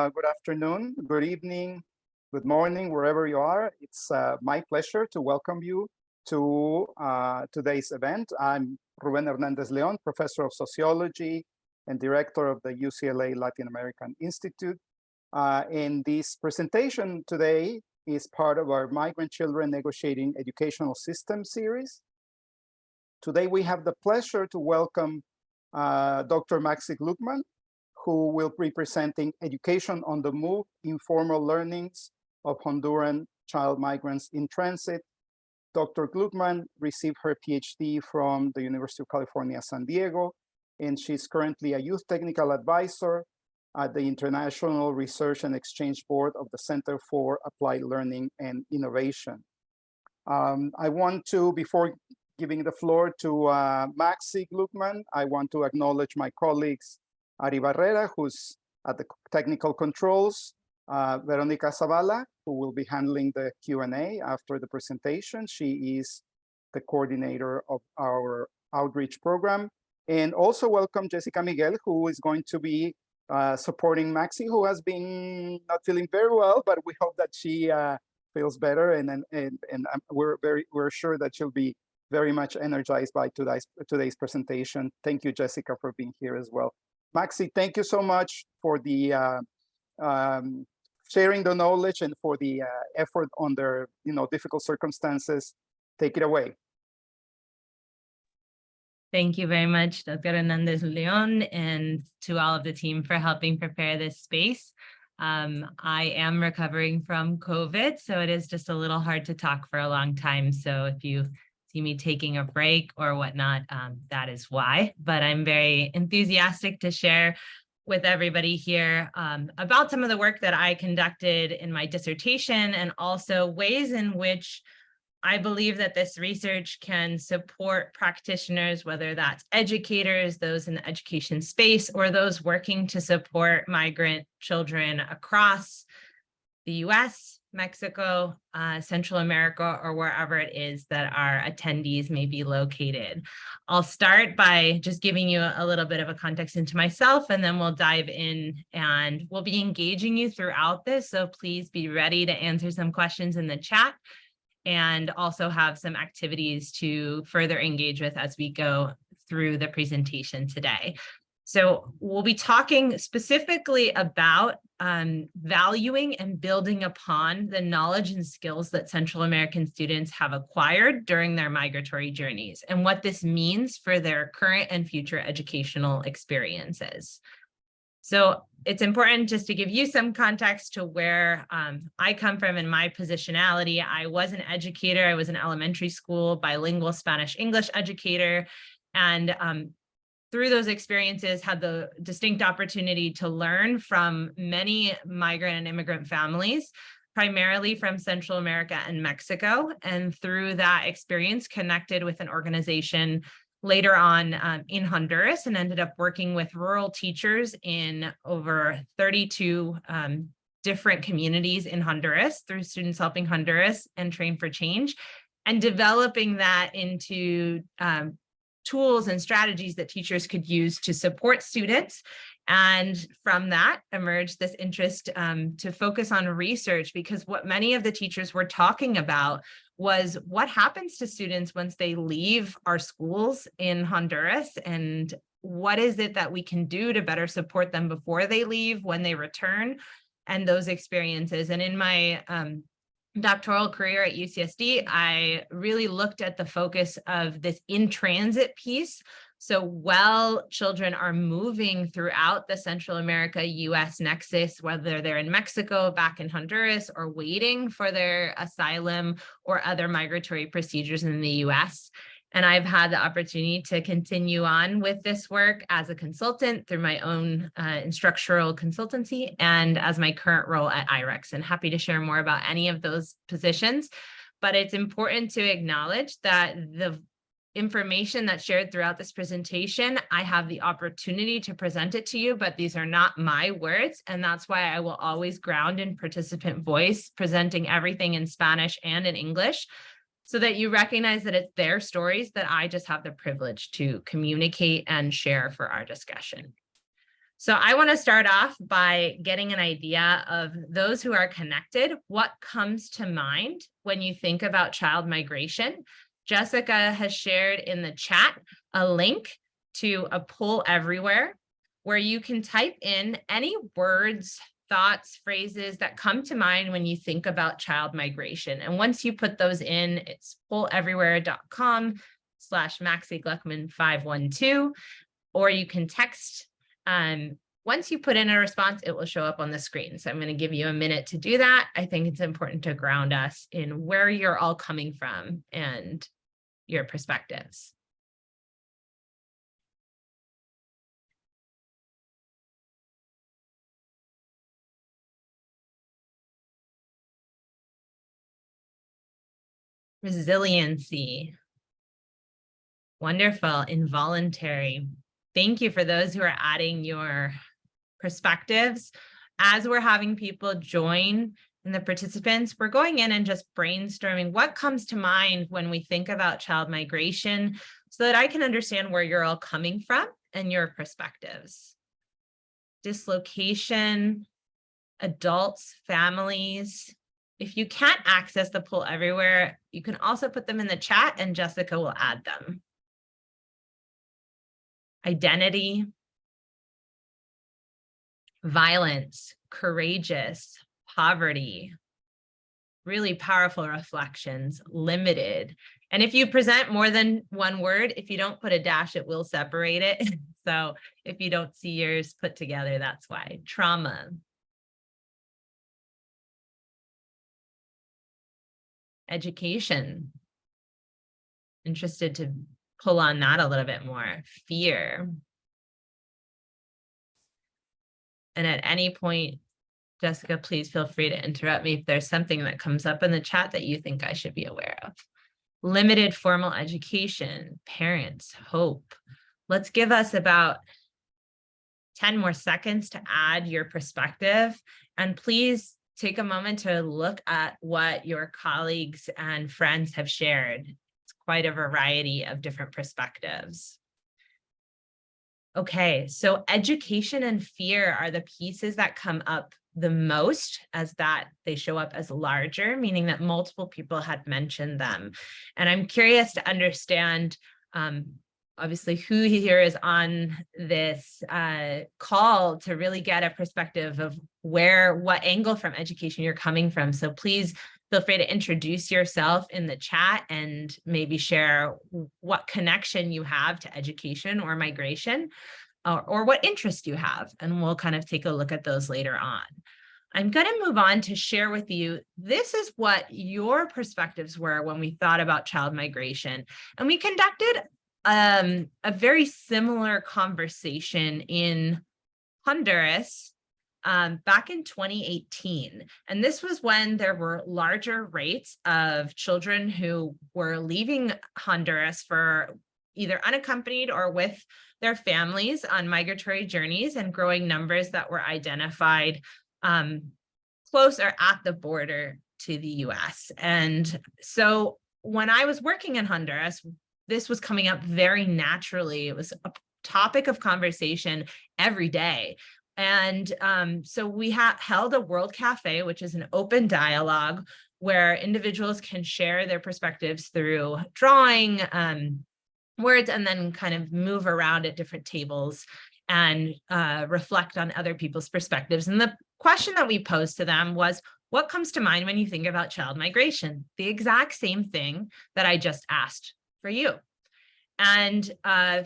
Good afternoon, good evening, good morning, wherever you are. It's my pleasure to welcome you to today's event. I'm Ruben Hernandez Leon, Professor of Sociology and Director of the UCLA Latin American Institute. And this presentation today is part of our Migrant Children Negotiating Educational System series. Today we have the pleasure to welcome Dr. Maxi Gluckman, who will be presenting Education on the Move, Informal Learnings of Honduran Child Migrants in Transit. Dr. Gluckman received her PhD from the University of California, San Diego, and she's currently a youth technical advisor at the International Research and Exchange Board of the Center for Applied Learning and Innovation. I want to, before giving the floor to Maxi Gluckman, I want to acknowledge my colleagues, Ari Barrera, who's at the technical controls, Veronica Zavala, who will be handling the Q&A after the presentation. She is the coordinator of our outreach program. And also welcome Jessica Miguel, who is going to be supporting Maxi, who has been not feeling very well, but we hope that she feels better. And we're sure that she'll be very much energized by today's presentation. Thank you, Jessica, for being here as well. Maxi, thank you so much for the sharing the knowledge and for the effort under difficult circumstances. Take it away. Thank you very much, Dr. Hernandez Leon, and to all of the team for helping prepare this space. I am recovering from COVID, so it is just a little hard to talk for a long time. So if you see me taking a break or whatnot, that is why. But I'm very enthusiastic to share with everybody here about some of the work that I conducted in my dissertation, and also ways in which I believe that this research can support practitioners, whether that's educators, those in the education space, or those working to support migrant children across the US, Mexico, Central America, or wherever it is that our attendees may be located. I'll start by just giving you a little bit of a context into myself, and then we'll dive in, and we'll be engaging you throughout this. So please be ready to answer some questions in the chat, and also have some activities to further engage with as we go through the presentation today. So we'll be talking specifically about valuing and building upon the knowledge and skills that Central American students have acquired during their migratory journeys, and what this means for their current and future educational experiences. So it's important just to give you some context to where I come from in my positionality. I was an educator. I was an elementary school bilingual Spanish-English educator, and through those experiences had the distinct opportunity to learn from many migrant and immigrant families, primarily from Central America and Mexico. And through that experience, connected with an organization later on in Honduras, and ended up working with rural teachers in over 32 different communities in Honduras through Students Helping Honduras and Train for Change, and developing that into tools and strategies that teachers could use to support students. And from that emerged this interest to focus on research, because what many of the teachers were talking about was what happens to students once they leave our schools in Honduras, and what is it that we can do to better support them before they leave, when they return, and those experiences. And in my doctoral career at UCSD, I really looked at the focus of this in-transit piece. So while children are moving throughout the Central America-US nexus, whether they're in Mexico, back in Honduras, or waiting for their asylum or other migratory procedures in the US. And I've had the opportunity to continue on with this work as a consultant through my own instructional consultancy, and as my current role at IREX, and happy to share more about any of those positions. But it's important to acknowledge that the information that's shared throughout this presentation, I have the opportunity to present it to you, but these are not my words. And that's why I will always ground in participant voice, presenting everything in Spanish and in English, so that you recognize that it's their stories that I just have the privilege to communicate and share for our discussion. So I want to start off by getting an idea of those who are connected. What comes to mind when you think about child migration? Jessica has shared in the chat a link to a poll everywhere where you can type in any words, thoughts, phrases that come to mind when you think about child migration. And once you put those in, it's polleverywhere.com/MaxiGluckman512, or you can text. Once you put in a response, it will show up on the screen. So I'm going to give you a minute to do that. I think it's important to ground us in where you're all coming from and your perspectives. Resiliency. Wonderful. Involuntary. Thank you for those who are adding your perspectives. As we're having people join and the participants, we're going in and just brainstorming what comes to mind when we think about child migration so that I can understand where you're all coming from and your perspectives. Dislocation, adults, families. If you can't access the poll everywhere, you can also put them in the chat and Jessica will add them. Identity, violence, courageous, poverty, really powerful reflections, limited. And if you present more than one word, if you don't put a dash, it will separate it. So if you don't see yours put together, that's why. Trauma. Education. Interested to pull on that a little bit more. Fear. And at any point, Jessica, please feel free to interrupt me if there's something that comes up in the chat that you think I should be aware of. Limited formal education, parents, hope. Let's give us about 10 more seconds to add your perspective. And please take a moment to look at what your colleagues and friends have shared. It's quite a variety of different perspectives. Okay, so education and fear are the pieces that come up the most, as that they show up as larger, meaning that multiple people had mentioned them. And I'm curious to understand, obviously, who here is on this call to really get a perspective of what angle from education you're coming from. So please feel free to introduce yourself in the chat and maybe share what connection you have to education or migration, or what interest you have. And we'll kind of take a look at those later on. I'm going to move on to share with you, this is what your perspectives were when we thought about child migration. And we conducted a very similar conversation in Honduras back in 2018. And this was when there were larger rates of children who were leaving Honduras for either unaccompanied or with their families on migratory journeys, and growing numbers that were identified close or at the border to the US. And so when I was working in Honduras, this was coming up very naturally. It was a topic of conversation every day. And so we held a World Cafe, which is an open dialogue where individuals can share their perspectives through drawing words, and then kind of move around at different tables and reflect on other people's perspectives. And the question that we posed to them was, what comes to mind when you think about child migration? The exact same thing that I just asked for you. And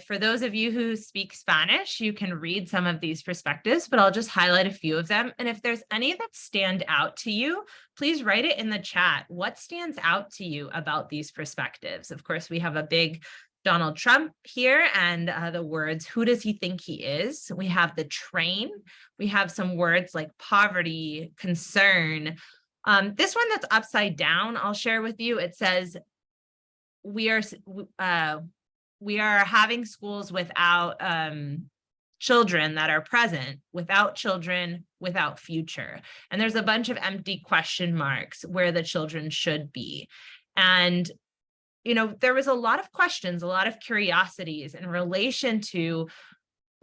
for those of you who speak Spanish, you can read some of these perspectives, but I'll just highlight a few of them. And if there's any that stand out to you, please write it in the chat. What stands out to you about these perspectives? Of course, we have a big Donald Trump here, and the words, who does he think he is? We have the train. We have some words like poverty, concern. This one that's upside down, I'll share with you. It says, we are having schools without children that are present, without children, without future. And there's a bunch of empty question marks where the children should be. And there was a lot of questions, a lot of curiosities in relation to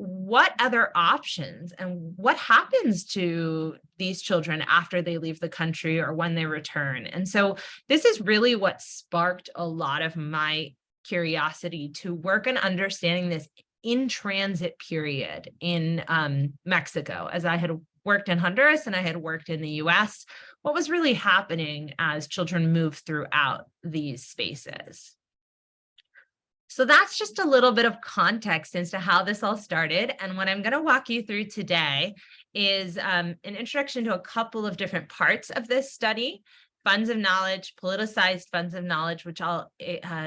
what other options and what happens to these children after they leave the country or when they return. And so this is really what sparked a lot of my curiosity to work on understanding this in transit period in Mexico. As I had worked in Honduras and I had worked in the US, what was really happening as children move throughout these spaces. So that's just a little bit of context as to how this all started. And what I'm going to walk you through today is an introduction to a couple of different parts of this study: funds of knowledge, politicized funds of knowledge, which I'll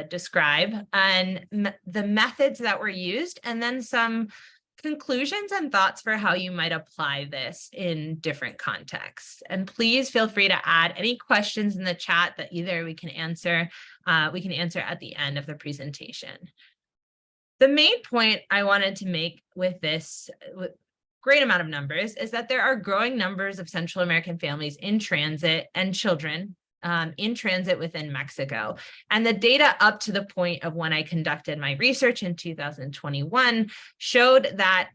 describe, and the methods that were used, and then some conclusions and thoughts for how you might apply this in different contexts. And please feel free to add any questions in the chat that either we can answer at the end of the presentation. The main point I wanted to make with this great amount of numbers is that there are growing numbers of Central American families in transit and children in transit within Mexico. And the data up to the point of when I conducted my research in 2021 showed that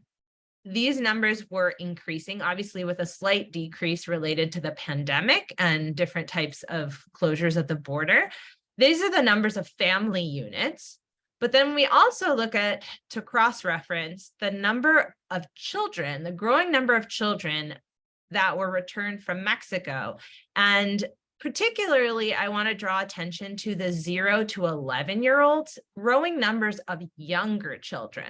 these numbers were increasing, obviously with a slight decrease related to the pandemic and different types of closures at the border. These are the numbers of family units. But then we also look at, to cross-reference, the number of children, the growing number of children that were returned from Mexico. And particularly, I want to draw attention to the 0 to 11-year-olds, growing numbers of younger children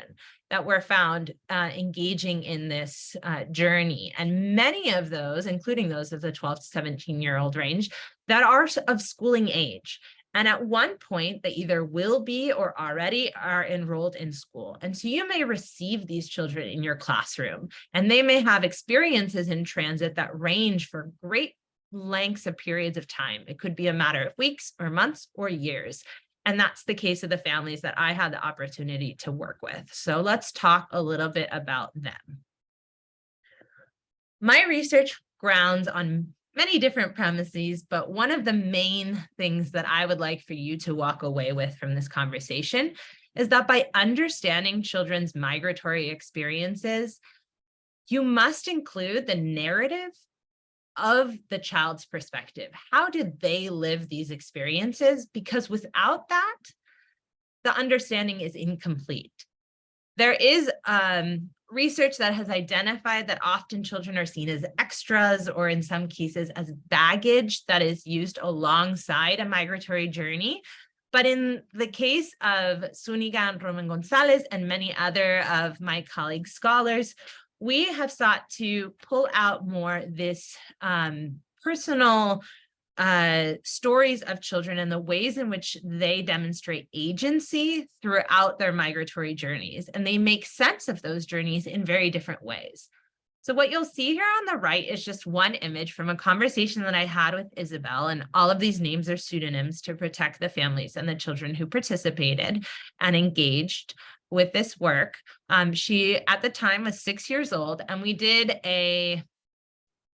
that were found engaging in this journey. And many of those, including those of the 12 to 17-year-old range, that are of schooling age. And at one point, they either will be or already are enrolled in school. And so you may receive these children in your classroom, and they may have experiences in transit that range for great lengths of periods of time. It could be a matter of weeks or months or years. And that's the case of the families that I had the opportunity to work with. So let's talk a little bit about them. My research grounds on many different premises, but one of the main things that I would like for you to walk away with from this conversation is that by understanding children's migratory experiences, you must include the narrative of the child's perspective. How did they live these experiences? Because without that, the understanding is incomplete. There is research that has identified that often children are seen as extras, or in some cases as baggage that is used alongside a migratory journey. But in the case of Zuniga and Roman Gonzalez and many other of my colleague scholars, we have sought to pull out more this personal stories of children and the ways in which they demonstrate agency throughout their migratory journeys. And they make sense of those journeys in very different ways. So what you'll see here on the right is just one image from a conversation that I had with Isabel, and all of these names are pseudonyms to protect the families and the children who participated and engaged with this work. She, at the time, was 6 years old, and we did a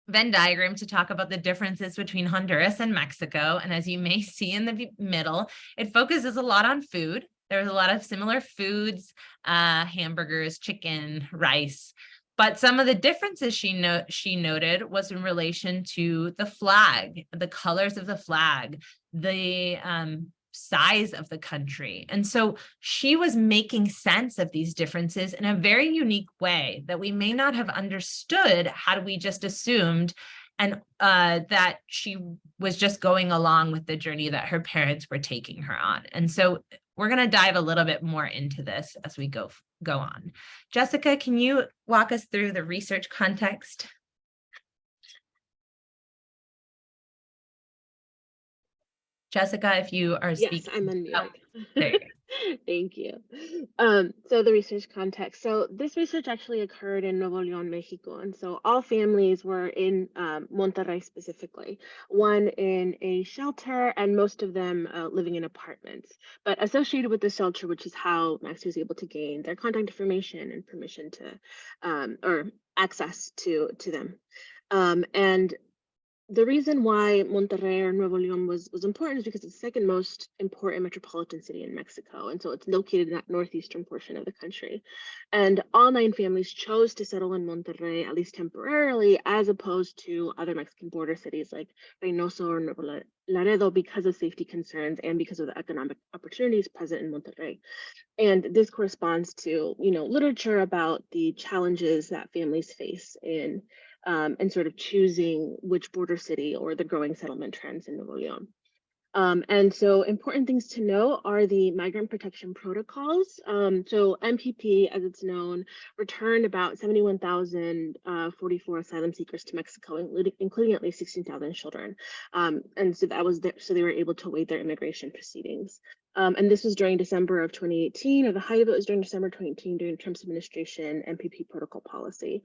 Venn diagram to talk about the differences between Honduras and Mexico. And as you may see in the middle, it focuses a lot on food. There's a lot of similar foods, hamburgers, chicken, rice. But some of the differences she noted was in relation to the flag, the colors of the flag, the size of the country. And so she was making sense of these differences in a very unique way that we may not have understood had we just assumed and that she was just going along with the journey that her parents were taking her on. And so we're going to dive a little bit more into this as we go on. Jessica, can you walk us through the research context? Jessica, if you are speaking. Yes, I'm unmuted. Oh, there you go. Thank you. So the research context. So this research actually occurred in Nuevo León, Mexico. And so all families were in Monterrey specifically, one in a shelter and most of them living in apartments. But associated with the shelter, which is how Max was able to gain their contact information and permission to, or access to them. And the reason why Monterrey or Nuevo León was important is because it's the second most important metropolitan city in Mexico. And so it's located in that northeastern portion of the country. And all 9 families chose to settle in Monterrey, at least temporarily, as opposed to other Mexican border cities like Reynoso or Nuevo Laredo because of safety concerns and because of the economic opportunities present in Monterrey. And this corresponds to, literature about the challenges that families face in and sort of choosing which border city or the growing settlement trends in Nuevo León. And so important things to know are the migrant protection protocols. So MPP, as it's known, returned about 71,044 asylum seekers to Mexico, including at least 16,000 children. And so so they were able to waive their immigration proceedings. And this was during December of 2018, or the height of it was during December 2018 during Trump's administration MPP protocol policy.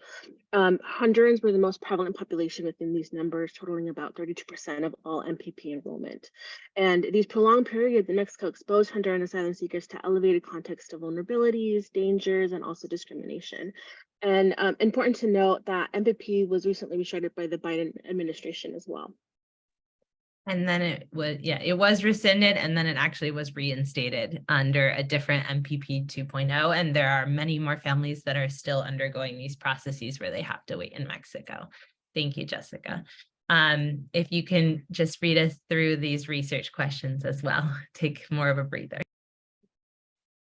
Hondurans were the most prevalent population within these numbers, totaling about 32% of all MPP enrollment. And these prolonged periods in Mexico exposed Honduran asylum seekers to elevated context of vulnerabilities, dangers, and also discrimination. And important to note that MPP was recently restarted by the Biden administration as well. And then it was rescinded, and then it actually was reinstated under a different MPP 2.0. And there are many more families that are still undergoing these processes where they have to wait in Mexico. Thank you, Jessica. If you can just read us through these research questions as well, take more of a breather.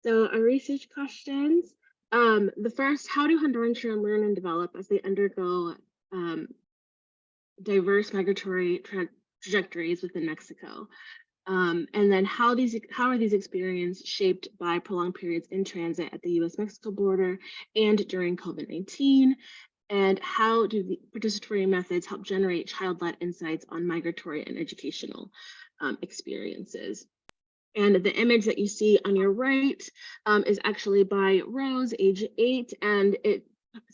So our research questions, the first, how do Honduran children learn and develop as they undergo diverse migratory trajectories within Mexico? And then how are these experiences shaped by prolonged periods in transit at the US-Mexico border and during COVID-19? And how do the participatory methods help generate child-led insights on migratory and educational experiences? And the image that you see on your right is actually by Rose, age 8, and it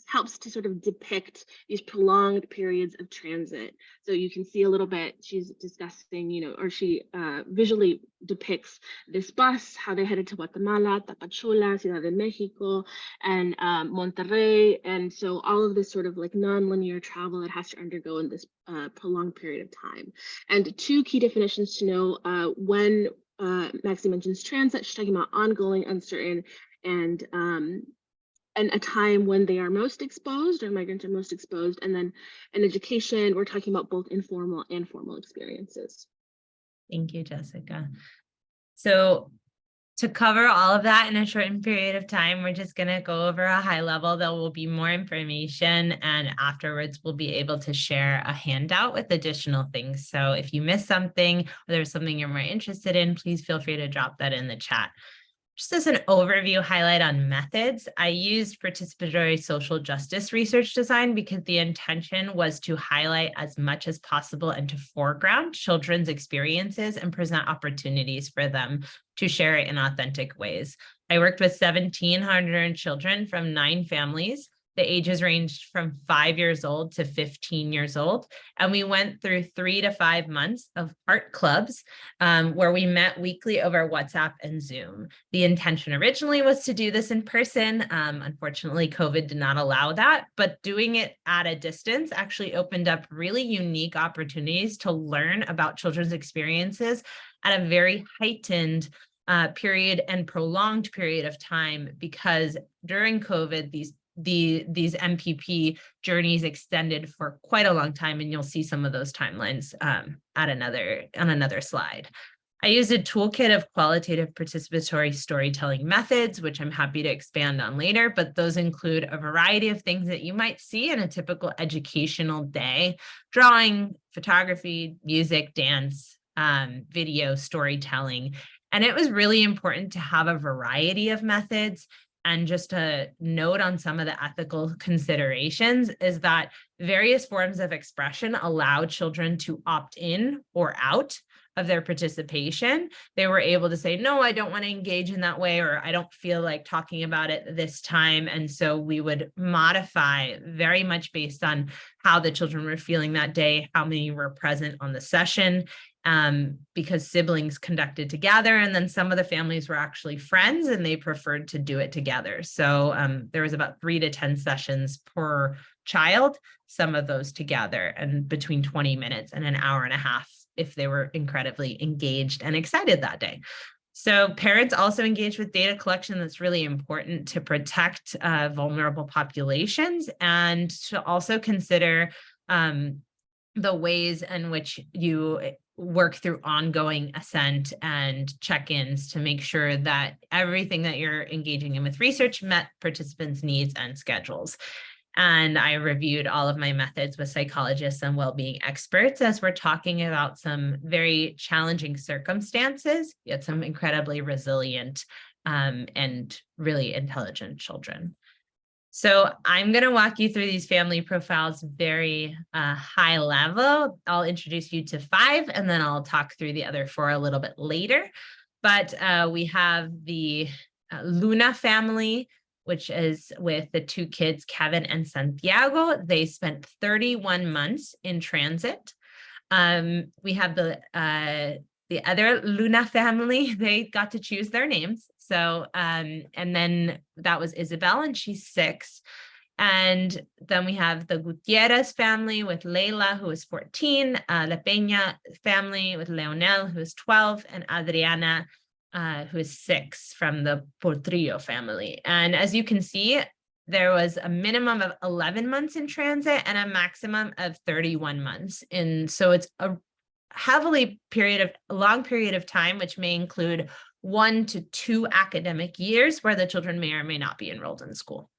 helps to sort of depict these prolonged periods of transit. So you can see a little bit, she's discussing, or she visually depicts this bus, how they headed to Guatemala, Tapachula, Ciudad de Mexico, and Monterrey. And so all of this sort of like non-linear travel that has to undergo in this prolonged period of time. And 2 key definitions to know when Maxie mentions transit, she's talking about ongoing, uncertain, and a time when they are most exposed, or migrants are most exposed. And then in education, we're talking about both informal and formal experiences. Thank you, Jessica. So to cover all of that in a shortened period of time, we're just going to go over a high level. There will be more information, and afterwards we'll be able to share a handout with additional things. So if you missed something, or there's something you're more interested in, please feel free to drop that in the chat. Just as an overview highlight on methods, I used participatory social justice research design because the intention was to highlight as much as possible and to foreground children's experiences and present opportunities for them to share it in authentic ways. I worked with 1,700 children from 9 families. The ages ranged from 5 years old to 15 years old. And we went through 3 to 5 months of art clubs where we met weekly over WhatsApp and Zoom. The intention originally was to do this in person. Unfortunately, COVID did not allow that, but doing it at a distance actually opened up really unique opportunities to learn about children's experiences at a very heightened period and prolonged period of time, because during COVID, these MPP journeys extended for quite a long time, and you'll see some of those timelines on another slide. I used a toolkit of qualitative participatory storytelling methods, which I'm happy to expand on later, but those include a variety of things that you might see in a typical educational day: drawing, photography, music, dance, video, storytelling. And it was really important to have a variety of methods. And just a note on some of the ethical considerations is that various forms of expression allow children to opt in or out of their participation. They were able to say, no, I don't want to engage in that way, or I don't feel like talking about it this time. And so we would modify very much based on how the children were feeling that day, how many were present on the session, because siblings conducted together, and then some of the families were actually friends and they preferred to do it together. So there was about 3 to 10 sessions per child, some of those together, and between 20 minutes and an hour and a half if they were incredibly engaged and excited that day. So parents also engage with data collection. That's really important to protect vulnerable populations, and to also consider the ways in which you work through ongoing assent and check-ins to make sure that everything that you're engaging in with research met participants' needs and schedules. And I reviewed all of my methods with psychologists and well-being experts as we're talking about some very challenging circumstances, yet some incredibly resilient and really intelligent children. So I'm going to walk you through these family profiles very high level. I'll introduce you to 5, and then I'll talk through the other 4 a little bit later. But we have the Luna family, which is with the 2 kids, Kevin and Santiago. They spent 31 months in transit. We have the other Luna family. They got to choose their names. So, and then that was Isabel, and she's 6. And then we have the Gutierrez family with Leila, who is 14, La Peña family with Leonel, who is 12, and Adriana, who is 6, from the Portrillo family. And as you can see, there was a minimum of 11 months in transit and a maximum of 31 months. And so it's a long period of time, which may include 1 to 2 academic years where the children may or may not be enrolled in school.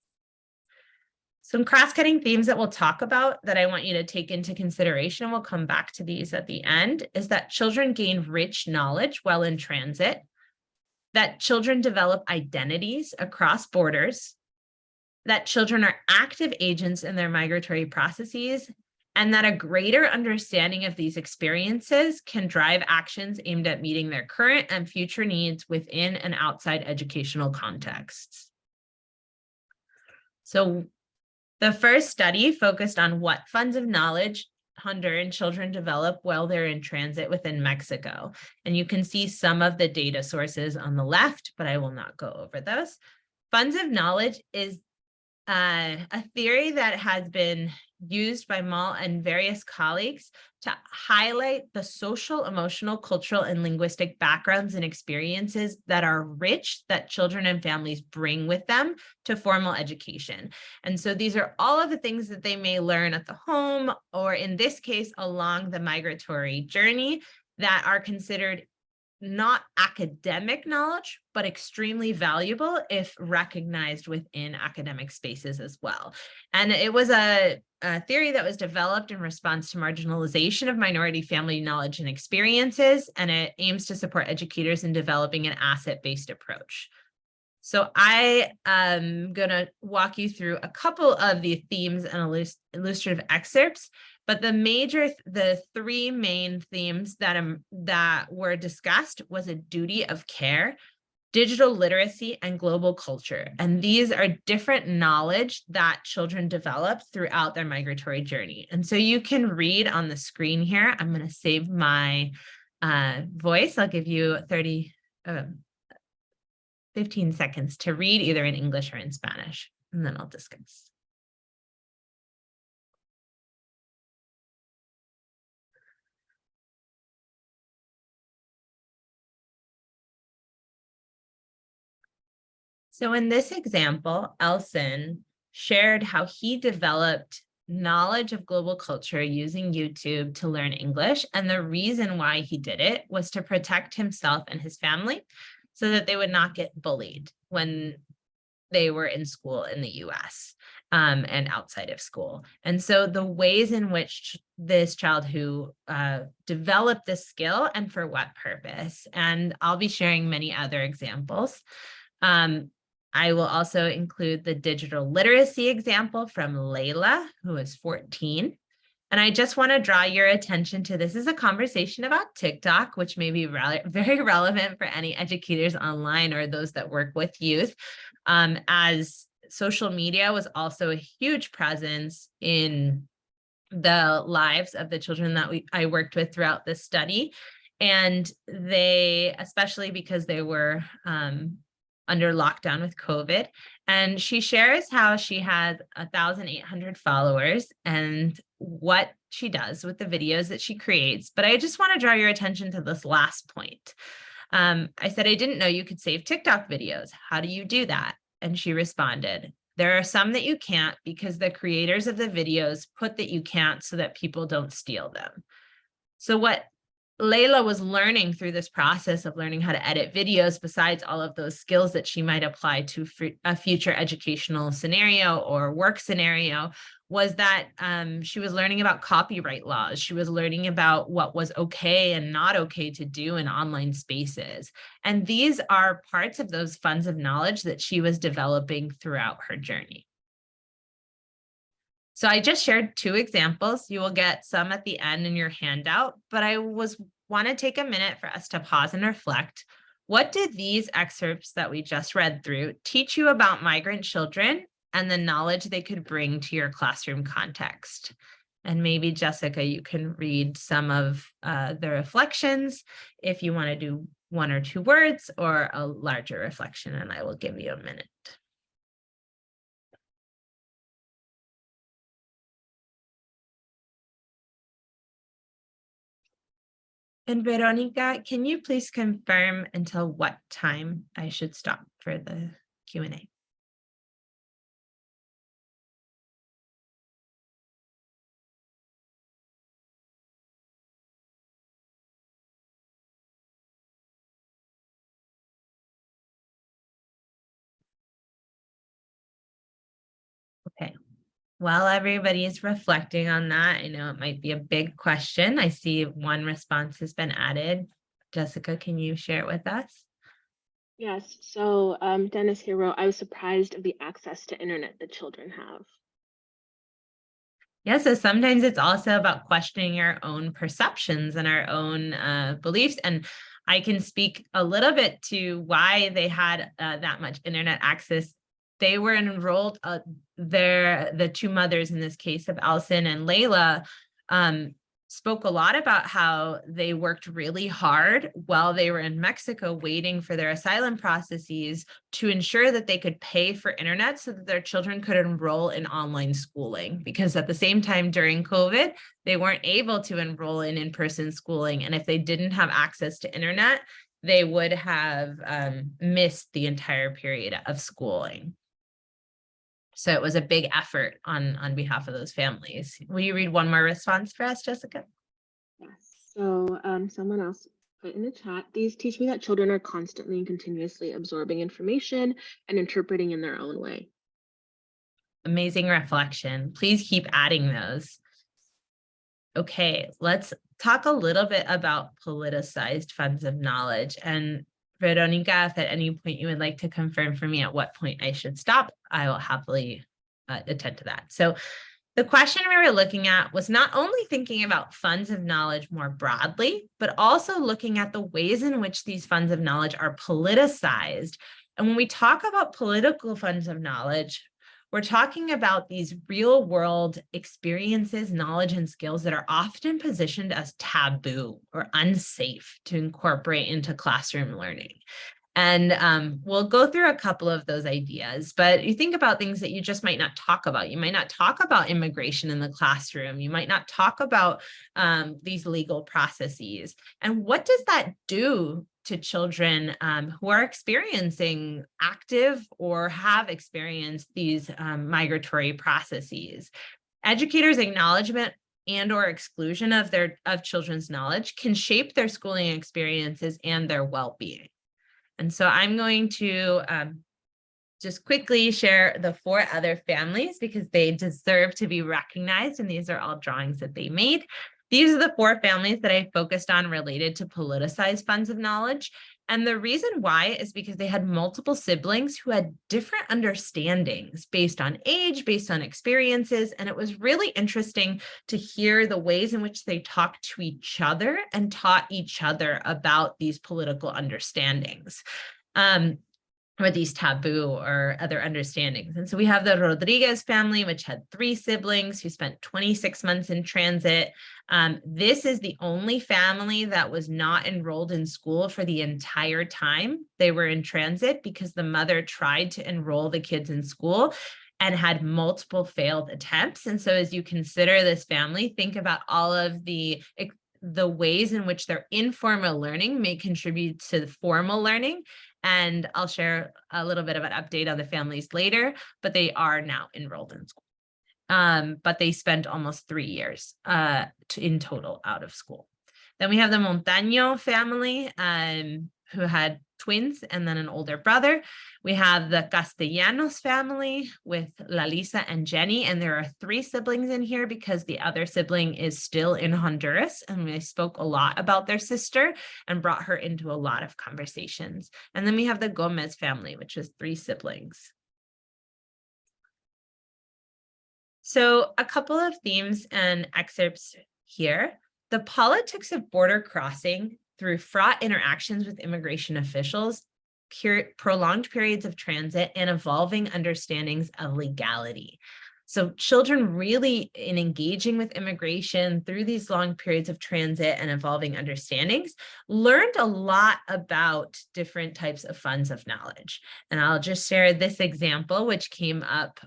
Some cross-cutting themes that we'll talk about that I want you to take into consideration, and we'll come back to these at the end, is that children gain rich knowledge while in transit, that children develop identities across borders, that children are active agents in their migratory processes, and that a greater understanding of these experiences can drive actions aimed at meeting their current and future needs within and outside educational contexts. So the first study focused on what funds of knowledge Honduran children develop while they're in transit within Mexico. And you can see some of the data sources on the left, but I will not go over those. Funds of knowledge is a theory that has been used by Moll and various colleagues to highlight the social, emotional, cultural, and linguistic backgrounds and experiences that are rich that children and families bring with them to formal education. And so these are all of the things that they may learn at the home, or in this case, along the migratory journey, that are considered not academic knowledge, but extremely valuable if recognized within academic spaces as well. And it was a theory that was developed in response to marginalization of minority family knowledge and experiences, and it aims to support educators in developing an asset-based approach. So I am going to walk you through a couple of the themes and illustrative excerpts, but the 3 main themes that were discussed was a duty of care, digital literacy, and global culture. And these are different knowledge that children develop throughout their migratory journey. And so you can read on the screen here. I'm going to save my voice. I'll give you 15 seconds to read either in English or in Spanish, and then I'll discuss. So in this example, Elson shared how he developed knowledge of global culture using YouTube to learn English. And the reason why he did it was to protect himself and his family so that they would not get bullied when they were in school in the US and outside of school. And so the ways in which this child who developed this skill and for what purpose, and I'll be sharing many other examples. I will also include the digital literacy example from Layla, who is 14. And I just want to draw your attention to this is a conversation about TikTok, which may be very relevant for any educators online or those that work with youth, as social media was also a huge presence in the lives of the children that I worked with throughout this study. And they, especially because they were under lockdown with COVID, And she shares how she has 1,800 followers and what she does with the videos that she creates. But I just want to draw your attention to this last point. I said, I didn't know you could save TikTok videos. How do you do that? And she responded, there are some that you can't because the creators of the videos put that you can't so that people don't steal them. So what Layla was learning through this process of learning how to edit videos, besides all of those skills that she might apply to a future educational scenario or work scenario, was that she was learning about copyright laws. She was learning about what was okay and not okay to do in online spaces. And these are parts of those funds of knowledge that she was developing throughout her journey. So I just shared 2 examples. You will get some at the end in your handout, but I want to take a minute for us to pause and reflect. What did these excerpts that we just read through teach you about migrant children and the knowledge they could bring to your classroom context? And maybe Jessica, you can read some of the reflections if you want to do 1 or 2 words or a larger reflection, and I will give you a minute. And Veronica, can you please confirm until what time I should stop for the Q&A? Okay. While everybody is reflecting on that, I know it might be a big question. I see 1 response has been added. Jessica, can you share it with us? Yes, so Dennis here wrote, I was surprised of the access to internet that children have. Yeah, so sometimes it's also about questioning our own perceptions and our own beliefs. And I can speak a little bit to why they had that much internet access. They were enrolled, the 2 mothers in this case of Alison and Layla, spoke a lot about how they worked really hard while they were in Mexico waiting for their asylum processes to ensure that they could pay for internet so that their children could enroll in online schooling. Because at the same time during COVID, they weren't able to enroll in in-person schooling. And if they didn't have access to internet, they would have missed the entire period of schooling. So it was a big effort on behalf of those families. Will you read 1 more response for us, Jessica? Yes, so someone else put in the chat, these teach me that children are constantly and continuously absorbing information and interpreting in their own way. Amazing reflection. Please keep adding those. Okay, let's talk a little bit about politicized funds of knowledge. And Veronica, if at any point you would like to confirm for me at what point I should stop, I will happily attend to that. So the question we were looking at was not only thinking about funds of knowledge more broadly, but also looking at the ways in which these funds of knowledge are politicized. And when we talk about political funds of knowledge, we're talking about these real world experiences, knowledge, and skills that are often positioned as taboo or unsafe to incorporate into classroom learning. And we'll go through a couple of those ideas, but you think about things that you just might not talk about. You might not talk about immigration in the classroom. You might not talk about these legal processes. And what does that do to children who are experiencing active or have experienced these migratory processes? Educators' acknowledgement and or exclusion of children's knowledge can shape their schooling experiences and their well-being. And so I'm going to just quickly share the 4 other families because they deserve to be recognized, and these are all drawings that they made. These are the 4 families that I focused on related to politicized funds of knowledge. And the reason why is because they had multiple siblings who had different understandings based on age, based on experiences. And it was really interesting to hear the ways in which they talked to each other and taught each other about these political understandings. or these taboo or other understandings. And so we have the Rodriguez family, which had 3 siblings who spent 26 months in transit. This is the only family that was not enrolled in school for the entire time they were in transit, because the mother tried to enroll the kids in school and had multiple failed attempts. And so as you consider this family, think about all of the ways in which their informal learning may contribute to the formal learning. And I'll share a little bit of an update on the families later, but they are now enrolled in school. But they spent almost 3 years in total out of school. Then we have the Montaño family, who had twins and then an older brother. We have the Castellanos family with Lalisa and Jenny, and there are 3 siblings in here because the other sibling is still in Honduras, and we spoke a lot about their sister and brought her into a lot of conversations. And then we have the Gomez family, which is 3 siblings. So a couple of themes and excerpts here. The politics of border crossing through fraught interactions with immigration officials, prolonged periods of transit, and evolving understandings of legality. So children really, in engaging with immigration through these long periods of transit and evolving understandings, learned a lot about different types of funds of knowledge. And I'll just share this example, which came up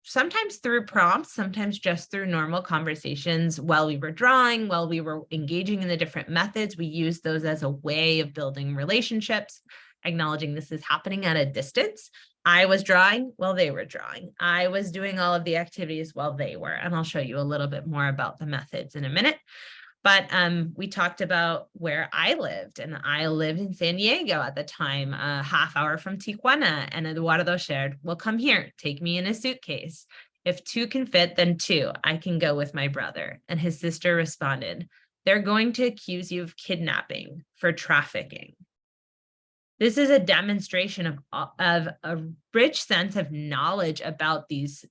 sometimes through prompts, sometimes just through normal conversations while we were drawing, while we were engaging in the different methods. We used those as a way of building relationships, acknowledging this is happening at a distance. I was drawing while they were drawing. I was doing all of the activities while they were, and I'll show you a little bit more about the methods in a minute. But we talked about where I lived, and I lived in San Diego at the time, a half hour from Tijuana, and Eduardo shared, well, come here, take me in a suitcase. If 2 can fit, then 2, I can go with my brother. And his sister responded, they're going to accuse you of kidnapping for trafficking. This is a demonstration of a rich sense of knowledge about these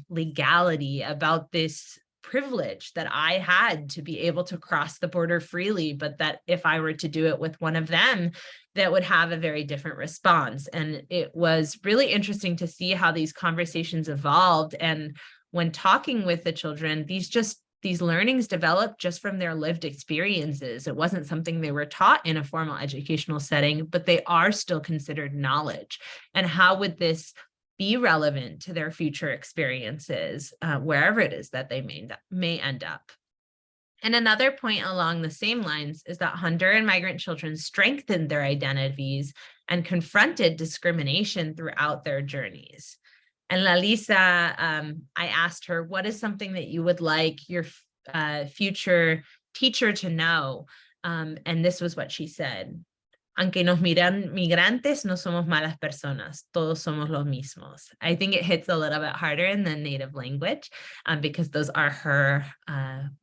legality, about this privilege that I had to be able to cross the border freely, but that if I were to do it with one of them, that would have a very different response. And it was really interesting to see how these conversations evolved. And when talking with the children, these learnings developed just from their lived experiences. It wasn't something they were taught in a formal educational setting, but they are still considered knowledge. And how would this be relevant to their future experiences, wherever it is that they may end up? And another point along the same lines is that Honduran migrant children strengthened their identities and confronted discrimination throughout their journeys. And Lalisa, I asked her, what is something that you would like your future teacher to know? And this was what she said. Aunque nos miran migrantes, no somos malas personas. Todos somos los mismos. I think it hits a little bit harder in the native language because those are her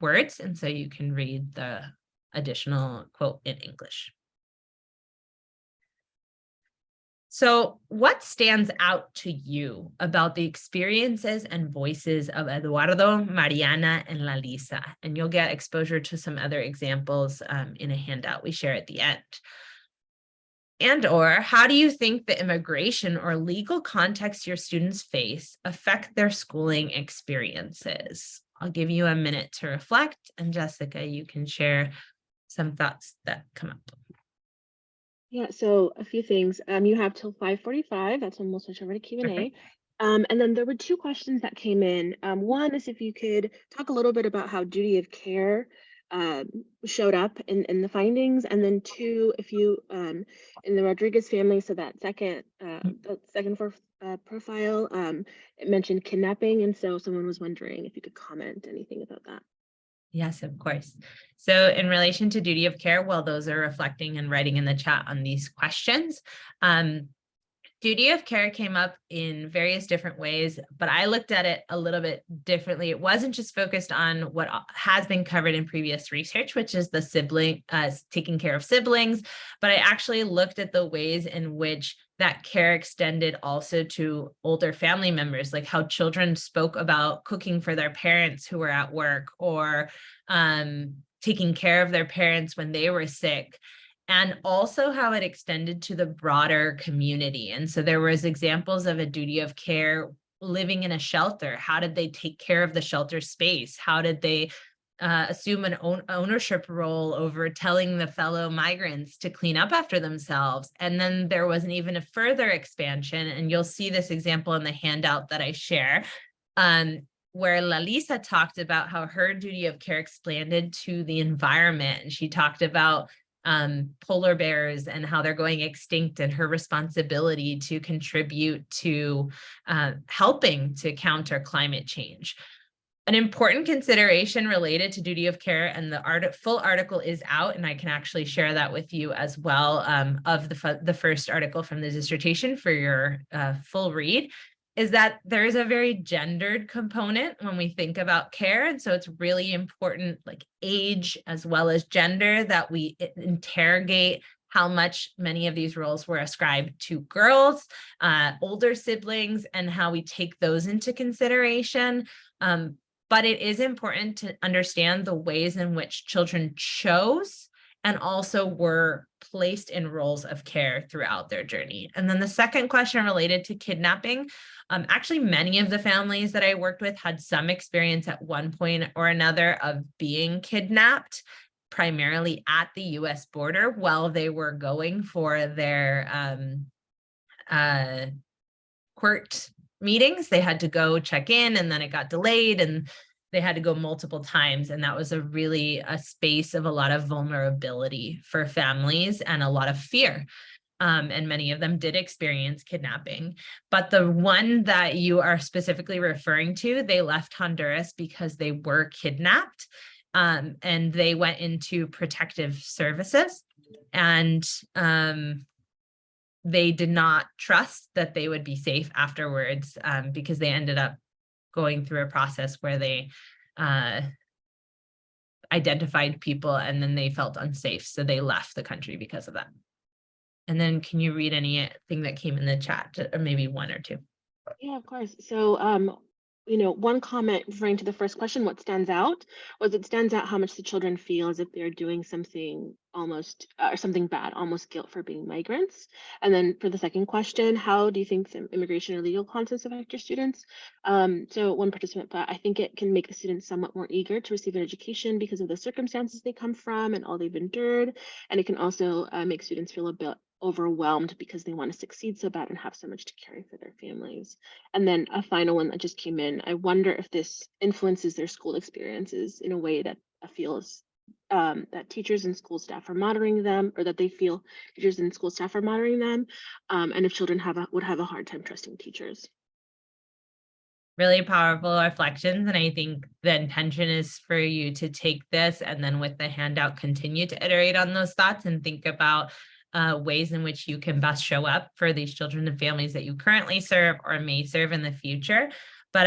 words. And so you can read the additional quote in English. So what stands out to you about the experiences and voices of Eduardo, Mariana, and Lalisa? And you'll get exposure to some other examples in a handout we share at the end. And or how do you think the immigration or legal context your students face affect their schooling experiences? I'll give you a minute to reflect, and Jessica, you can share some thoughts that come up. Yeah, so a few things. You have till 5:45. That's when we'll switch over to Q&A. Okay. And then there were 2 questions that came in. One is if you could talk a little bit about how duty of care showed up in the findings, and then 2, if you in the Rodriguez family, so that second profile, it mentioned kidnapping, and so someone was wondering if you could comment anything about that. Yes, of course. So in relation to duty of care, while those are reflecting and writing in the chat on these questions, duty of care came up in various different ways, but I looked at it a little bit differently. It wasn't just focused on what has been covered in previous research, which is the taking care of siblings, but I actually looked at the ways in which that care extended also to older family members, like how children spoke about cooking for their parents who were at work, or taking care of their parents when they were sick. and also how it extended to the broader community. And so there was examples of a duty of care living in a shelter. How did they take care of the shelter space? How did they assume an ownership role over telling the fellow migrants to clean up after themselves? And then there was an even a further expansion, and you'll see this example in the handout that I share, where Lalisa talked about how her duty of care expanded to the environment. And she talked about polar bears and how they're going extinct, and her responsibility to contribute to helping to counter climate change. An important consideration related to duty of care, and the full article is out, and I can actually share that with you as well, of the first article from the dissertation for your full read, is that there is a very gendered component when we think about care. And so it's really important, like age as well as gender, that we interrogate how much many of these roles were ascribed to girls, older siblings, and how we take those into consideration. But it is important to understand the ways in which children chose and also were placed in roles of care throughout their journey. And then the second question related to kidnapping, actually many of the families that I worked with had some experience at one point or another of being kidnapped, primarily at the US border while they were going for their court meetings. They had to go check in, and then it got delayed, and they had to go multiple times. And that was a space of a lot of vulnerability for families and a lot of fear. And many of them did experience kidnapping. But the one that you are specifically referring to, they left Honduras because they were kidnapped, and they went into protective services. And they did not trust that they would be safe afterwards, because they ended up going through a process where they identified people, and then they felt unsafe. So they left the country because of that. And then can you read anything that came in the chat, or maybe one or two? Yeah, of course. So, one comment referring to the first question, what stands out, was it stands out how much the children feel as if they're doing something almost, or something bad, almost guilt for being migrants. And then for the second question, how do you think some immigration or legal concepts affect your students? So one participant thought, I think it can make the students somewhat more eager to receive an education because of the circumstances they come from and all they've endured. And it can also make students feel a bit overwhelmed because they want to succeed so bad and have so much to carry for their families. And then a final one that just came in. I wonder if this influences their school experiences in a way that feels that teachers and school staff are monitoring them, or that they feel teachers and school staff are monitoring them, and if children would have a hard time trusting teachers. Really powerful reflections. And I think the intention is for you to take this, and then with the handout, continue to iterate on those thoughts and think about ways in which you can best show up for these children and families that you currently serve or may serve in the future. But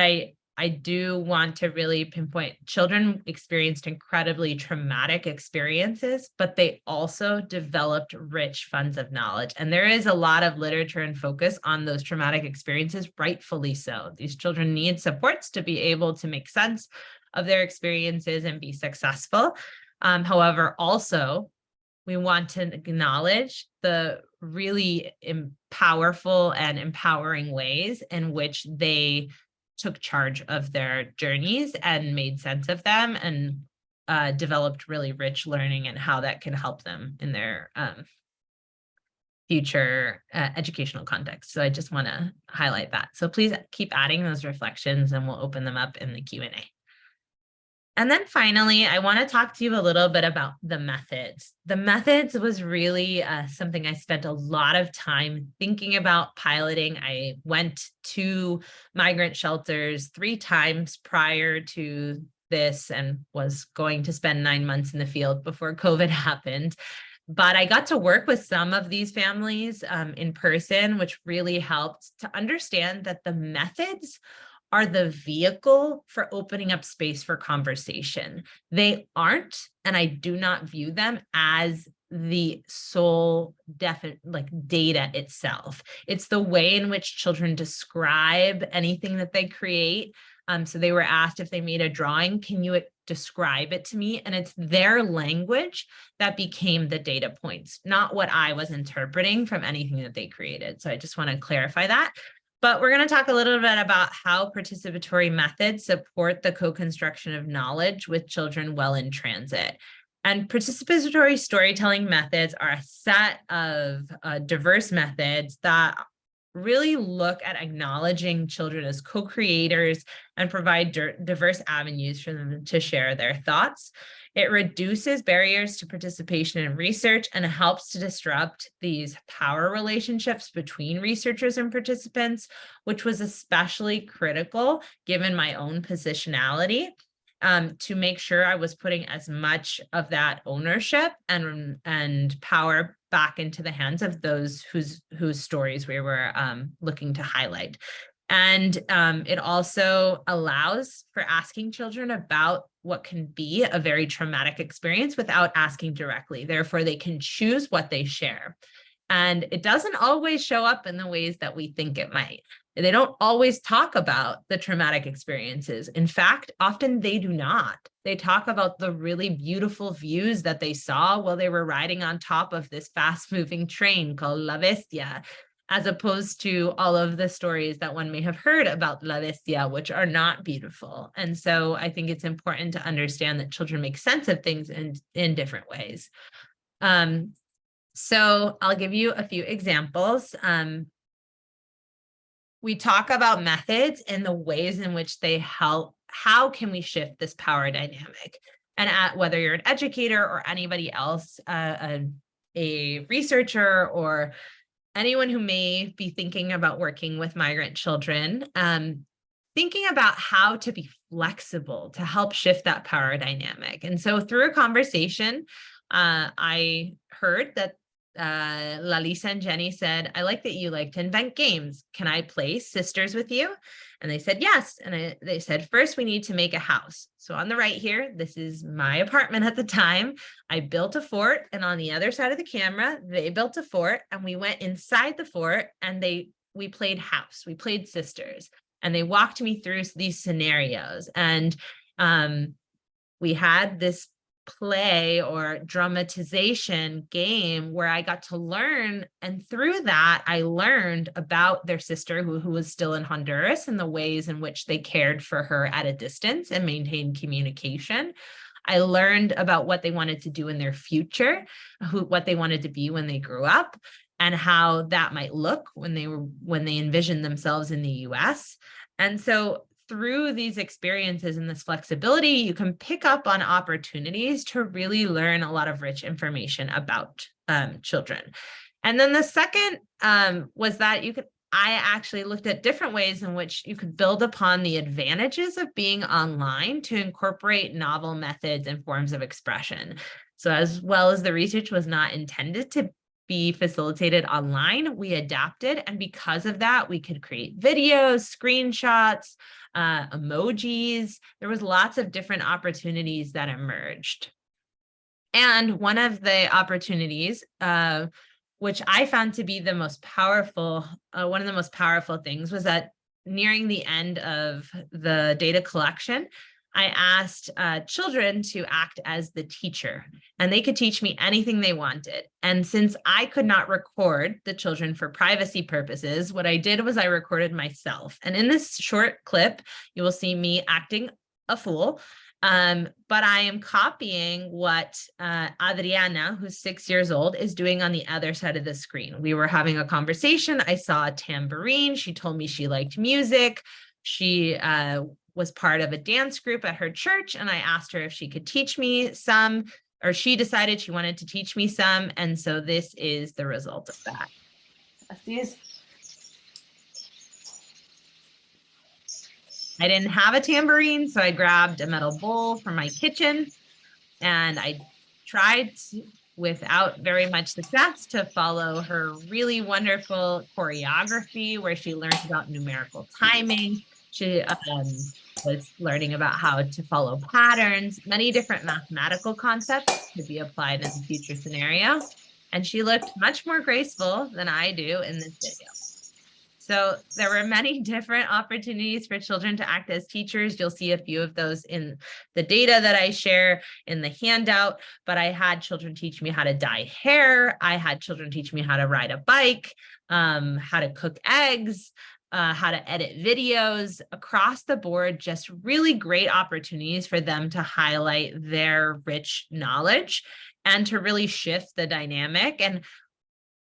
I do want to really pinpoint, children experienced incredibly traumatic experiences, but they also developed rich funds of knowledge. And there is a lot of literature and focus on those traumatic experiences, rightfully so. These children need supports to be able to make sense of their experiences and be successful. However, also, we want to acknowledge the really powerful and empowering ways in which they took charge of their journeys and made sense of them, and developed really rich learning, and how that can help them in their future educational context. So I just want to highlight that. So please keep adding those reflections, and we'll open them up in the Q&A. And then finally, I want to talk to you a little bit about the methods. The methods was really something I spent a lot of time thinking about piloting. I went to migrant shelters 3 times prior to this, and was going to spend 9 months in the field before COVID happened. But I got to work with some of these families in person, which really helped to understand that the methods are the vehicle for opening up space for conversation. They aren't, and I do not view them as the sole data itself. It's the way in which children describe anything that they create, So they were asked if they made a drawing, can you describe it to me? And it's their language that became the data points, not what I was interpreting from anything that they created. So I just want to clarify that. But we're going to talk a little bit about how participatory methods support the co-construction of knowledge with children while in transit. And participatory storytelling methods are a set of diverse methods that really look at acknowledging children as co-creators and provide diverse avenues for them to share their thoughts. It reduces barriers to participation in research and helps to disrupt these power relationships between researchers and participants, which was especially critical given my own positionality, to make sure I was putting as much of that ownership and power back into the hands of those whose stories we were looking to highlight. And it also allows for asking children about what can be a very traumatic experience without asking directly. Therefore, they can choose what they share. And it doesn't always show up in the ways that we think it might. They don't always talk about the traumatic experiences. In fact, often they do not. They talk about the really beautiful views that they saw while they were riding on top of this fast-moving train called La Bestia, as opposed to all of the stories that one may have heard about La Bestia, which are not beautiful. And so I think it's important to understand that children make sense of things in different ways. So I'll give you a few examples. We talk about methods and the ways in which they help. How can we shift this power dynamic? And whether you're an educator or anybody else, a researcher or anyone who may be thinking about working with migrant children, thinking about how to be flexible to help shift that power dynamic. And so through a conversation, I heard that Lalisa and Jenny said, I like that you like to invent games. Can I play sisters with you? And they said, yes. And they said, first, we need to make a house. So on the right here, this is my apartment at the time. I built a fort, and on the other side of the camera, they built a fort, and we went inside the fort and we played house. We played sisters, and they walked me through these scenarios. And we had this play or dramatization game where I got to learn, and through that I learned about their sister who was still in Honduras and the ways in which they cared for her at a distance and maintained communication. I learned about what they wanted to do in their future, what they wanted to be when they grew up, and how that might look when they envisioned themselves in the US. And so through these experiences and this flexibility, you can pick up on opportunities to really learn a lot of rich information about children. And then the second was that I actually looked at different ways in which you could build upon the advantages of being online to incorporate novel methods and forms of expression. So as well as the research was not intended to be facilitated online, we adapted. And because of that, we could create videos, screenshots, emojis. There was lots of different opportunities that emerged. And one of the opportunities, which I found to be the most powerful, one of the most powerful things, was that nearing the end of the data collection, I asked children to act as the teacher, and they could teach me anything they wanted. And since I could not record the children for privacy purposes, what I did was I recorded myself. And in this short clip, you will see me acting a fool, but I am copying what Adriana, who's 6 years old, is doing on the other side of the screen. We were having a conversation. I saw a tambourine. She told me she liked music. She was part of a dance group at her church, and I asked her if she could teach me some, or she decided she wanted to teach me some, and so this is the result of that. I didn't have a tambourine, so I grabbed a metal bowl from my kitchen, and I tried without very much success to follow her really wonderful choreography where she learned about numerical timing. She was learning about how to follow patterns, many different mathematical concepts to be applied in the future scenario. And she looked much more graceful than I do in this video. So there were many different opportunities for children to act as teachers. You'll see a few of those in the data that I share in the handout, but I had children teach me how to dye hair. I had children teach me how to ride a bike, how to cook eggs, how to edit videos across the board, just really great opportunities for them to highlight their rich knowledge and to really shift the dynamic. And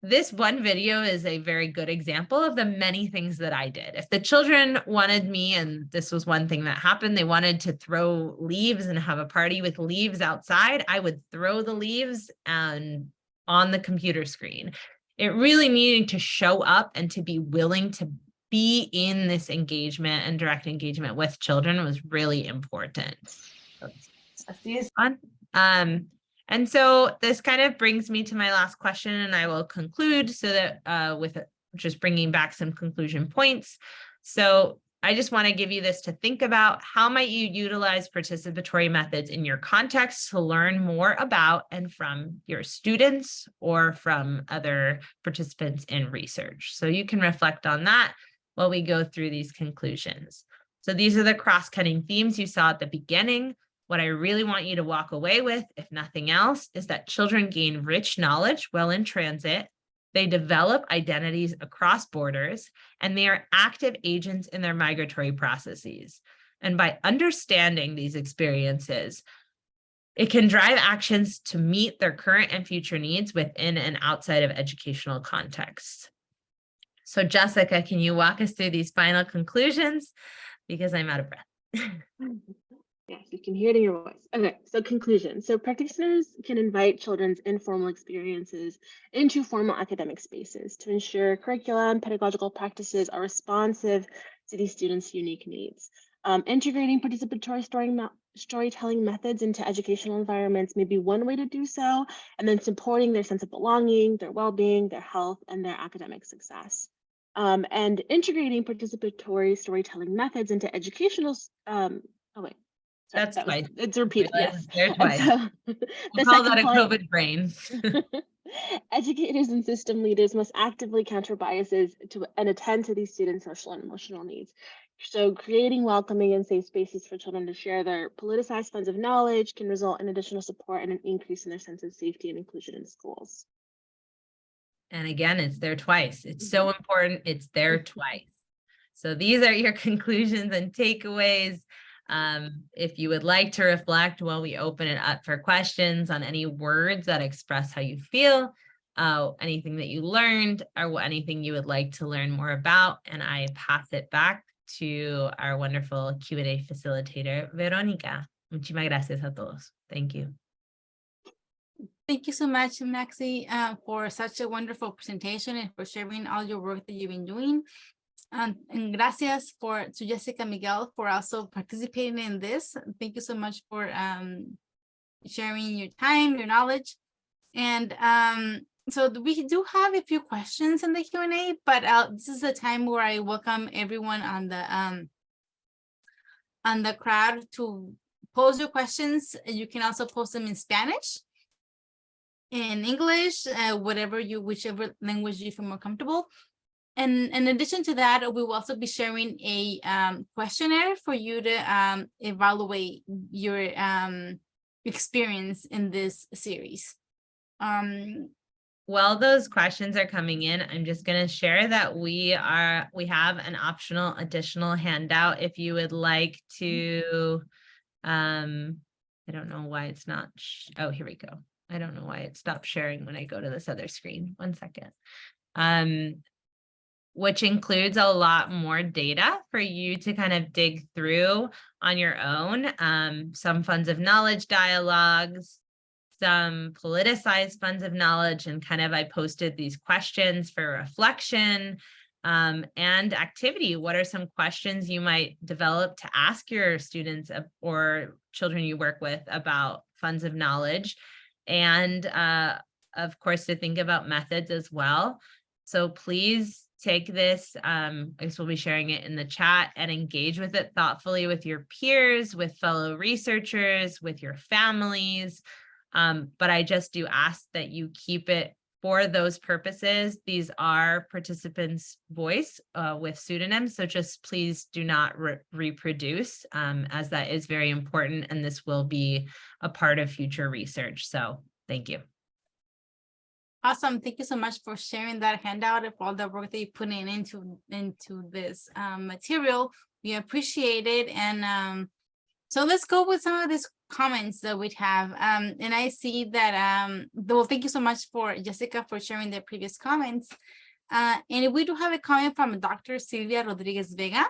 this one video is a very good example of the many things that I did. If the children wanted me, and this was one thing that happened, they wanted to throw leaves and have a party with leaves outside, I would throw the leaves and on the computer screen. It really needed to show up and to be willing to be in this engagement and direct engagement with children was really important. Así es fun. And so this kind of brings me to my last question, and I will conclude so that with just bringing back some conclusion points. So I just want to give you this to think about. How might you utilize participatory methods in your context to learn more about and from your students or from other participants in research? So you can reflect on that while we go through these conclusions. So these are the cross-cutting themes you saw at the beginning. What I really want you to walk away with, if nothing else, is that children gain rich knowledge while in transit. They develop identities across borders, and they are active agents in their migratory processes. And by understanding these experiences, it can drive actions to meet their current and future needs within and outside of educational contexts. So Jessica, can you walk us through these final conclusions? Because I'm out of breath. Yes, you can hear it in your voice. Okay, so conclusion. So practitioners can invite children's informal experiences into formal academic spaces to ensure curriculum and pedagogical practices are responsive to these students' unique needs. Integrating participatory storytelling methods into educational environments may be one way to do so, and then supporting their sense of belonging, their well-being, their health, and their academic success. And integrating participatory storytelling methods into educational, That's twice. It's repeated, yes. There's twice. So, We'll call that a COVID brain. Educators and system leaders must actively counter biases and attend to these students' social and emotional needs. So creating welcoming and safe spaces for children to share their politicized funds of knowledge can result in additional support and an increase in their sense of safety and inclusion in schools. And again, it's there twice. It's so important. It's there twice. So these are your conclusions and takeaways. If you would like to reflect while we open it up for questions on any words that express how you feel, anything that you learned, or anything you would like to learn more about, and I pass it back to our wonderful Q&A facilitator, Veronica. Muchísimas gracias a todos. Thank you. Thank you so much, Maxi, for such a wonderful presentation and for sharing all your work that you've been doing. And gracias to Jessica Miguel for also participating in this. Thank you so much for sharing your time, your knowledge. And so we do have a few questions in the Q&A, but this is the time where I welcome everyone on the crowd to pose your questions. You can also post them in Spanish, in English, whichever language you feel more comfortable. And in addition to that, we will also be sharing a questionnaire for you to evaluate your experience in this series. While those questions are coming in, I'm just going to share that we have an optional additional handout if you would like to. I don't know why it's not. Oh, here we go. I don't know why it stopped sharing when I go to this other screen. 1 second. Which includes a lot more data for you to kind of dig through on your own. Some funds of knowledge dialogues, some politicized funds of knowledge, and kind of I posted these questions for reflection and activity. What are some questions you might develop to ask your students or children you work with about funds of knowledge? And of course, to think about methods as well. So please take this, I guess we'll be sharing it in the chat, and engage with it thoughtfully with your peers, with fellow researchers, with your families. But I just do ask that you keep it for those purposes, these are participants' voice with pseudonyms. So just please do not reproduce, as that is very important. And this will be a part of future research. So thank you. Awesome. Thank you so much for sharing that handout of all the work that you put into this material. We appreciate it. And so let's go with some of these comments that we have. And I see that, well, thank you so much for Jessica for sharing the previous comments. And we do have a comment from Dr. Silvia Rodriguez Vega,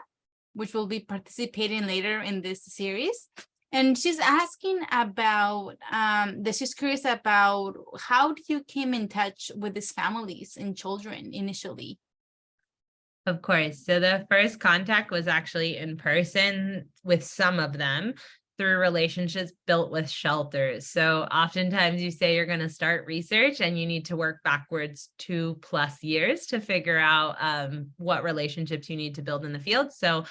which will be participating later in this series. And she's asking about, that she's curious about how you came in touch with these families and children initially. Of course. So the first contact was actually in person with some of them through relationships built with shelters. So oftentimes you say you're going to start research and you need to work backwards 2+ years to figure out what relationships you need to build in the field. So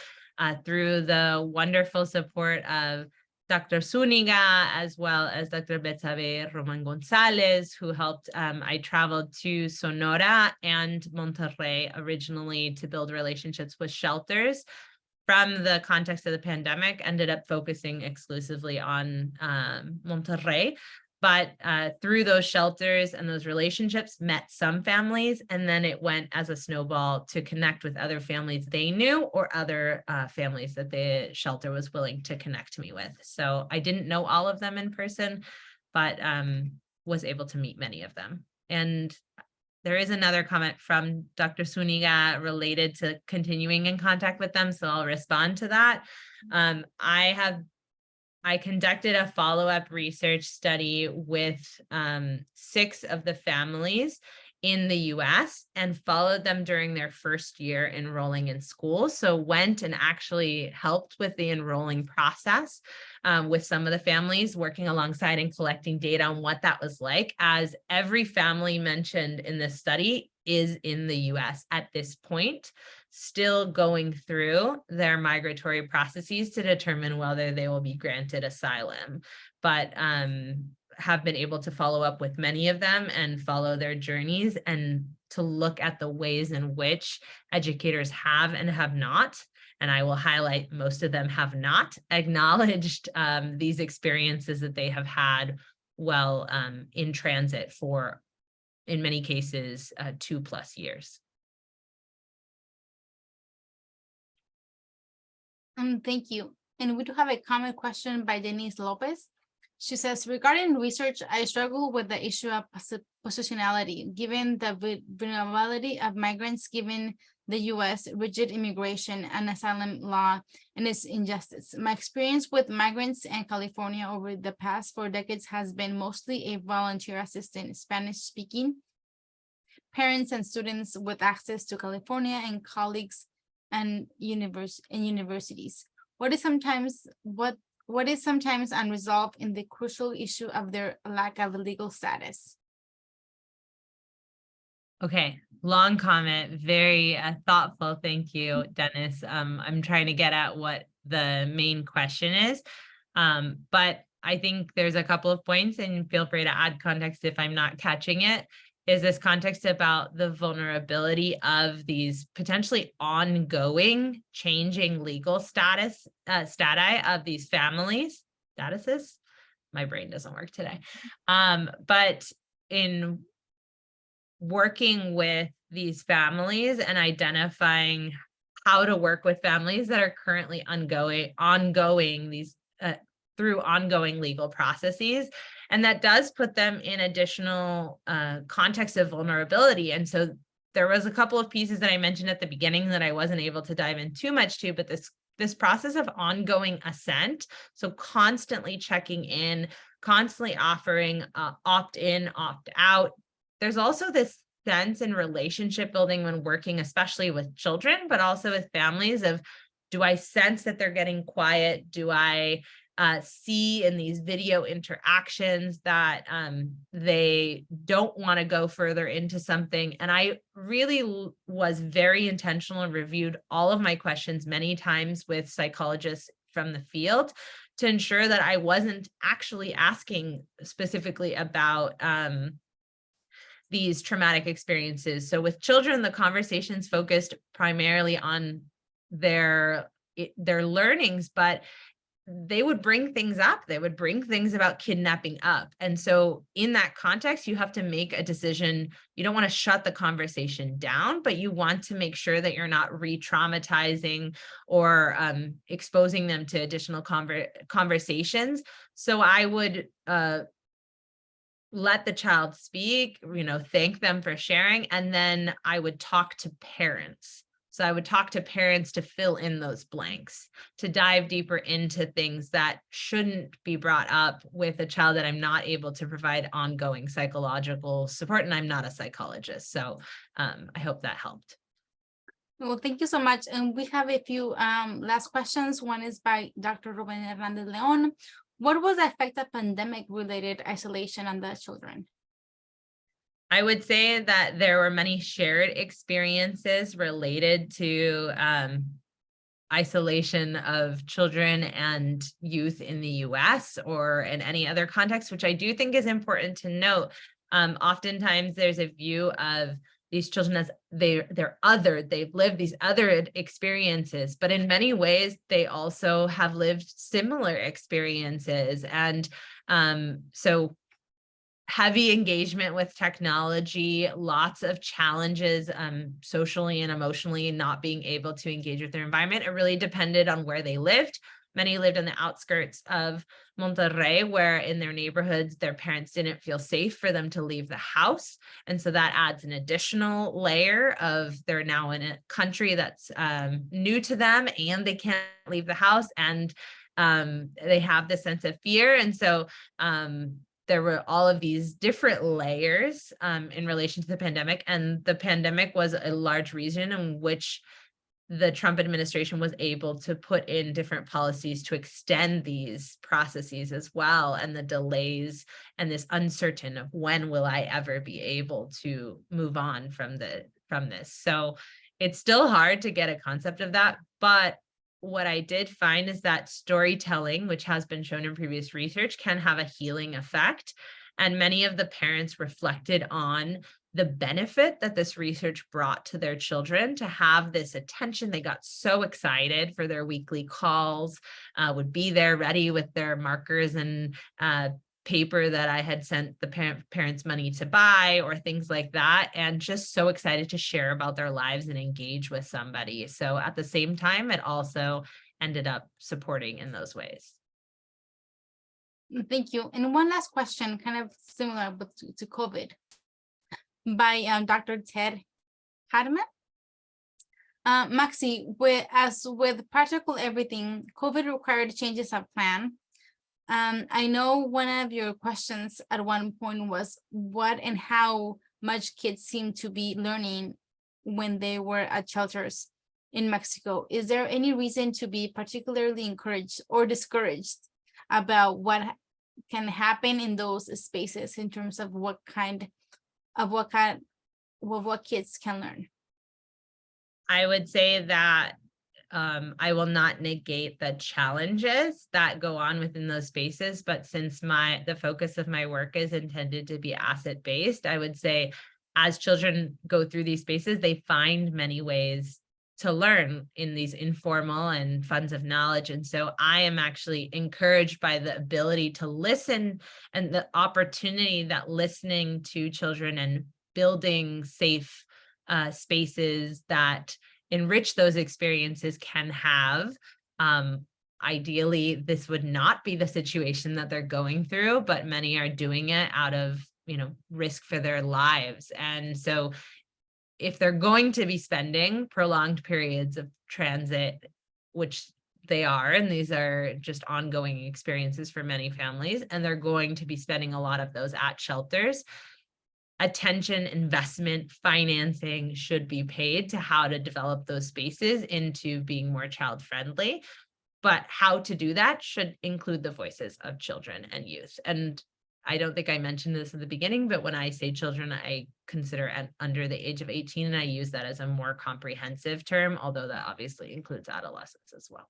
through the wonderful support of Dr. Zuniga, as well as Dr. Betsabe Roman Gonzalez, who helped. I traveled to Sonora and Monterrey originally to build relationships with shelters. From the context of the pandemic, ended up focusing exclusively on Monterrey. But through those shelters and those relationships, met some families, and then it went as a snowball to connect with other families they knew or other families that the shelter was willing to connect me with. So I didn't know all of them in person, but was able to meet many of them. And there is another comment from Dr. Zuniga related to continuing in contact with them, so I'll respond to that. I conducted a follow-up research study with 6 of the families in the US and followed them during their first year enrolling in school. So went and actually helped with the enrolling process with some of the families, working alongside and collecting data on what that was like, as every family mentioned in this study is in the US at this point, still going through their migratory processes to determine whether they will be granted asylum, but have been able to follow up with many of them and follow their journeys and to look at the ways in which educators have and have not, and I will highlight most of them have not acknowledged these experiences that they have had while in transit for, in many cases, 2+ years. Thank you. And we do have a comment question by Denise Lopez. She says, regarding research, I struggle with the issue of positionality, given the vulnerability of migrants, given the U.S. rigid immigration and asylum law and its injustice. My experience with migrants in California over the past 4 decades has been mostly a volunteer assistant, Spanish-speaking, parents and students with access to California and colleagues and universities. What is sometimes unresolved in the crucial issue of their lack of legal status? Okay, long comment, very thoughtful. Thank you, Dennis. I'm trying to get at what the main question is, but I think there's a couple of points, and feel free to add context if I'm not catching it. Is this context about the vulnerability of these potentially ongoing changing legal stati of these families, statuses? My brain doesn't work today. But in working with these families and identifying how to work with families that are currently ongoing these through ongoing legal processes. And that does put them in additional context of vulnerability. And so there was a couple of pieces that I mentioned at the beginning that I wasn't able to dive in too much to, but this process of ongoing assent, so constantly checking in, constantly offering opt-in, opt-out. There's also this sense in relationship building when working, especially with children, but also with families of, do I sense that they're getting quiet? Do I see in these video interactions that they don't want to go further into something? And I really was very intentional and reviewed all of my questions many times with psychologists from the field to ensure that I wasn't actually asking specifically about these traumatic experiences. So with children, the conversation's focused primarily on their learnings, but they would bring things up. They would bring things about kidnapping up. And so in that context, you have to make a decision. You don't want to shut the conversation down, but you want to make sure that you're not re-traumatizing or exposing them to additional conversations. So I would let the child speak, thank them for sharing, and then I would talk to parents. So I would talk to parents to fill in those blanks, to dive deeper into things that shouldn't be brought up with a child that I'm not able to provide ongoing psychological support, and I'm not a psychologist. So I hope that helped. Well, thank you so much. And we have a few last questions. One is by Dr. Ruben Hernandez Leon. What was the effect of pandemic-related isolation on the children? I would say that there were many shared experiences related to isolation of children and youth in the US or in any other context, which I do think is important to note. Oftentimes there's a view of these children as they're othered, they've lived these other experiences, but in many ways they also have lived similar experiences. And so heavy engagement with technology, lots of challenges socially and emotionally, not being able to engage with their environment. It really depended on where they lived. Many lived on the outskirts of Monterrey, where in their neighborhoods, their parents didn't feel safe for them to leave the house. And so that adds an additional layer of they're now in a country that's new to them and they can't leave the house, and they have this sense of fear. And so there were all of these different layers in relation to the pandemic, and the pandemic was a large reason in which the Trump administration was able to put in different policies to extend these processes as well, and the delays and this uncertain of when will I ever be able to move on from this. So it's still hard to get a concept of that, but what I did find is that storytelling, which has been shown in previous research, can have a healing effect. And many of the parents reflected on the benefit that this research brought to their children to have this attention. They got so excited for their weekly calls, would be there ready with their markers and paper that I had sent the parents money to buy or things like that, and just so excited to share about their lives and engage with somebody. So at the same time, it also ended up supporting in those ways. Thank you. And one last question, kind of similar but to COVID, by Dr. Ted Hartman. Maxi, as with practical everything, COVID required changes of plan. I know one of your questions at one point was what and how much kids seem to be learning when they were at shelters in Mexico. Is there any reason to be particularly encouraged or discouraged about what can happen in those spaces in terms of what kids can learn? I would say that I will not negate the challenges that go on within those spaces, but since the focus of my work is intended to be asset-based, I would say as children go through these spaces, they find many ways to learn in these informal and funds of knowledge. And so I am actually encouraged by the ability to listen and the opportunity that listening to children and building safe spaces that enrich those experiences can have. Ideally, this would not be the situation that they're going through, but many are doing it out of, risk for their lives. And so if they're going to be spending prolonged periods of transit, which they are, and these are just ongoing experiences for many families, and they're going to be spending a lot of those at shelters, attention, investment, financing should be paid to how to develop those spaces into being more child friendly. But how to do that should include the voices of children and youth. And I don't think I mentioned this in the beginning, but when I say children, I consider under the age of 18, and I use that as a more comprehensive term, although that obviously includes adolescents as well.